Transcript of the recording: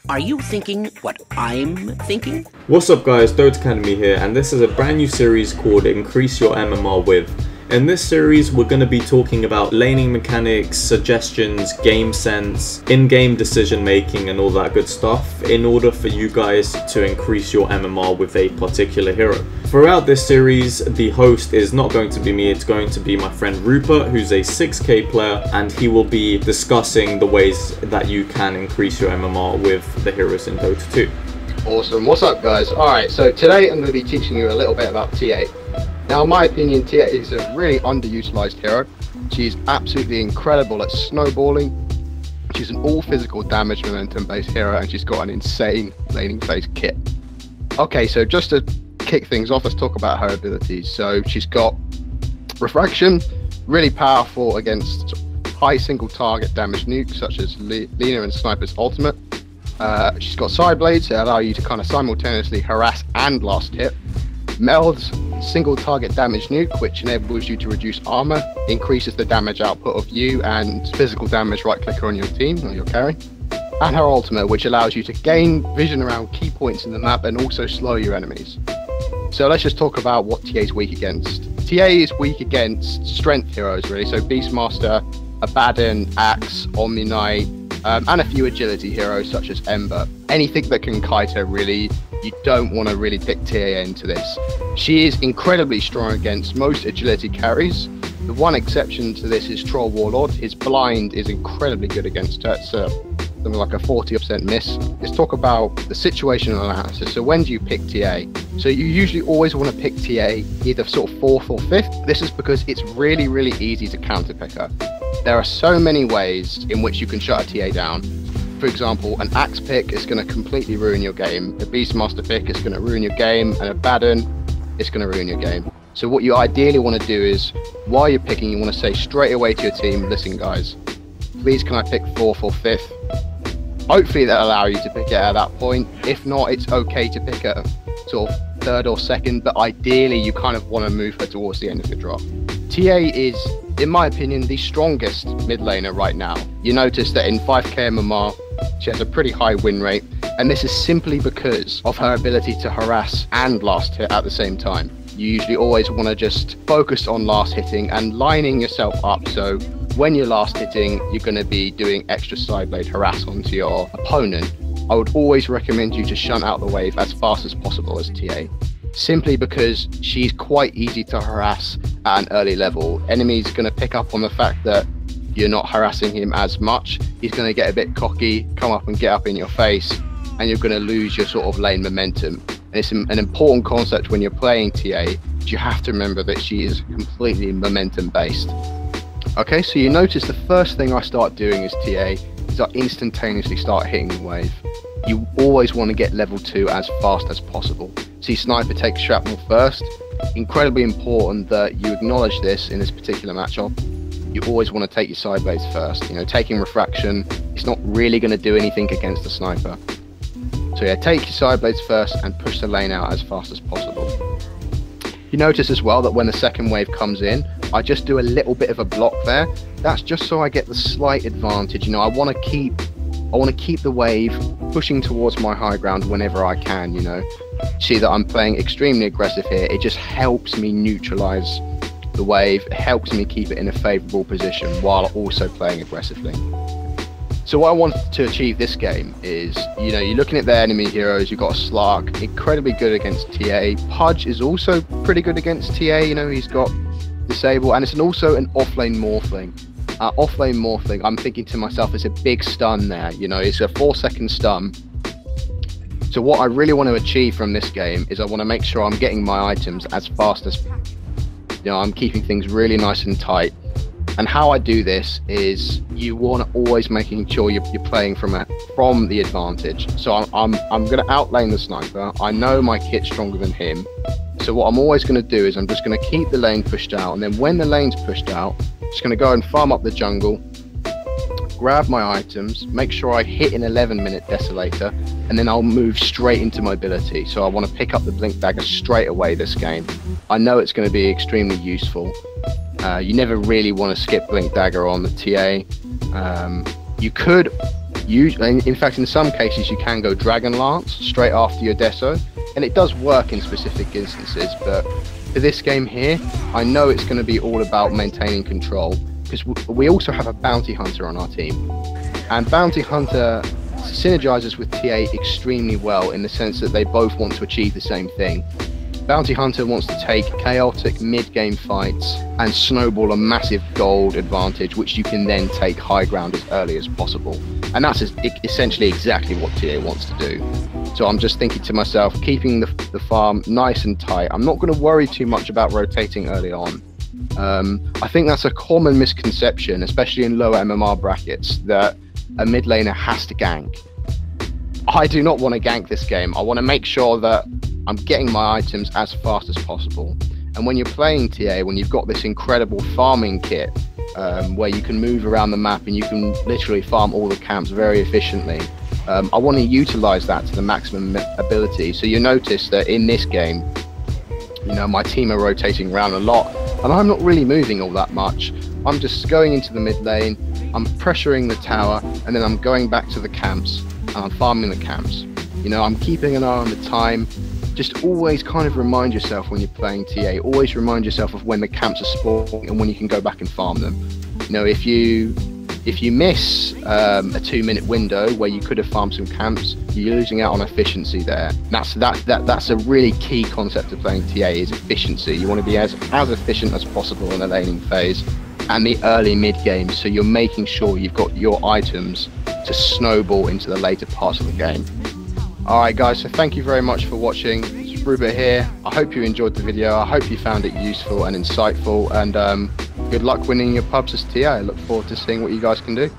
Are you thinking what I'm thinking? What's up guys, Dota Academy here, and this is a brand new series called Increase Your MMR With. In this series we're going to be talking about laning mechanics, suggestions, game sense, in-game decision making and all that good stuff in order for you guys to increase your MMR with a particular hero. Throughout this series the host is not going to be me, it's going to be my friend Rupert, who's a 6k player, and he will be discussing the ways that you can increase your MMR with the heroes in Dota 2. Awesome, what's up guys? Alright, so today I'm going to be teaching you a little bit about TA. Now, in my opinion, TA is a really underutilized hero. She's absolutely incredible at snowballing. She's an all-physical damage momentum-based hero, and she's got an insane laning phase kit. Okay, so just to kick things off, let's talk about her abilities. So she's got Refraction, really powerful against high single-target damage nukes, such as Lina and Sniper's ultimate. She's got Side Blades that allow you to kind of simultaneously harass and last hit. Meld's single target damage nuke, which enables you to reduce armor, increases the damage output of you and physical damage right clicker on your team or your carry. And her ultimate, which allows you to gain vision around key points in the map and also slow your enemies. So let's just talk about what TA is weak against. TA is weak against strength heroes really, so Beastmaster, Abaddon, Axe, Omni Knight, and a few agility heroes such as Ember. Anything that can kite her really, you don't want to really pick TA into this. She is incredibly strong against most agility carries. The one exception to this is Troll Warlord. His blind is incredibly good against her. It's something like a 40% miss. Let's talk about the situational analysis. So when do you pick TA? So you usually always want to pick TA either sort of 4th or 5th. This is because it's really, really easy to counter pick her. There are so many ways in which you can shut a TA down. For example, an Axe pick is going to completely ruin your game. A Beastmaster pick is going to ruin your game, and a Abaddon is going to ruin your game. So what you ideally want to do is, while you're picking, you want to say straight away to your team, listen guys, please can I pick 4th or 5th? Hopefully that'll allow you to pick it at that point. If not, it's okay to pick a sort of 3rd or 2nd, but ideally you kind of want to move her towards the end of the drop. TA is, in my opinion, the strongest mid laner right now. You notice that in 5k MMR, she has a pretty high win rate, and this is simply because of her ability to harass and last hit at the same time. You usually always want to just focus on last hitting and lining yourself up, so when you're last hitting, you're going to be doing extra side blade harass onto your opponent. I would always recommend you to shunt out the wave as fast as possible as TA, simply because she's quite easy to harass at an early level. Enemies going to pick up on the fact that you're not harassing him as much. He's going to get a bit cocky, come up and get up in your face, and you're going to lose your sort of lane momentum. And it's an important concept when you're playing TA. You have to remember that she is completely momentum based. Okay, so you notice the first thing I start doing as TA is I instantaneously start hitting the wave. You always want to get level 2 as fast as possible. See, Sniper takes shrapnel first. Incredibly important that you acknowledge this in this particular matchup. You always want to take your side blades first. You know, taking refraction, it's not really going to do anything against the Sniper. So yeah, take your side blades first and push the lane out as fast as possible. You notice as well that when the second wave comes in, I just do a little bit of a block there. That's just so I get the slight advantage. You know, I want to keep the wave pushing towards my high ground whenever I can, you know. See that I'm playing extremely aggressive here. It just helps me neutralize the wave. It helps me keep it in a favorable position while also playing aggressively. So what I wanted to achieve this game is, you know, you're looking at the enemy heroes. You've got a Slark, incredibly good against TA. Pudge is also pretty good against TA. You know, he's got Disable, and it's also an offlane Morphling. Offlane Morphling, I'm thinking to myself, it's a big stun there. You know, it's a 4-second stun. So what I really want to achieve from this game is I want to make sure I'm getting my items as fast as, you know, I'm keeping things really nice and tight. And how I do this is you want to always making sure you're playing from the advantage. So I'm going to outlane the Sniper. I know my kit's stronger than him. So what I'm always going to do is I'm just going to keep the lane pushed out, and then when the lane's pushed out, I'm just going to go and farm up the jungle, grab my items, make sure I hit an 11-minute Desolator, and then I'll move straight into mobility. So I want to pick up the Blink Dagger straight away this game. I know it's going to be extremely useful. You never really want to skip Blink Dagger on the TA. You could In fact, in some cases, you can go Dragon Lance straight after your Deso, and it does work in specific instances. But for this game here, I know it's going to be all about maintaining control, because we also have a Bounty Hunter on our team, and Bounty Hunter synergizes with TA extremely well in the sense that they both want to achieve the same thing. Bounty Hunter wants to take chaotic mid-game fights and snowball a massive gold advantage, which you can then take high ground as early as possible. And that's essentially exactly what TA wants to do. So I'm just thinking to myself, keeping the farm nice and tight. I'm not going to worry too much about rotating early on. I think that's a common misconception, especially in lower MMR brackets, that a mid laner has to gank. I do not want to gank this game. I want to make sure that I'm getting my items as fast as possible. And when you're playing TA, when you've got this incredible farming kit, where you can move around the map and you can literally farm all the camps very efficiently, I want to utilize that to the maximum ability. So you notice that in this game, you know, my team are rotating around a lot, and I'm not really moving all that much. I'm just going into the mid lane, I'm pressuring the tower, and then I'm going back to the camps, and I'm farming the camps. You know, I'm keeping an eye on the time. Just always kind of remind yourself when you're playing TA, always remind yourself of when the camps are spawning and when you can go back and farm them. You know, if you miss a 2-minute window where you could have farmed some camps, you're losing out on efficiency there. That's a really key concept of playing TA, is efficiency. You want to be as efficient as possible in the laning phase and the early mid game, so you're making sure you've got your items to snowball into the later parts of the game. Alright guys, so thank you very much for watching. It's Rupert here. I hope you enjoyed the video. I hope you found it useful and insightful, and good luck winning your pubs as TA. I look forward to seeing what you guys can do.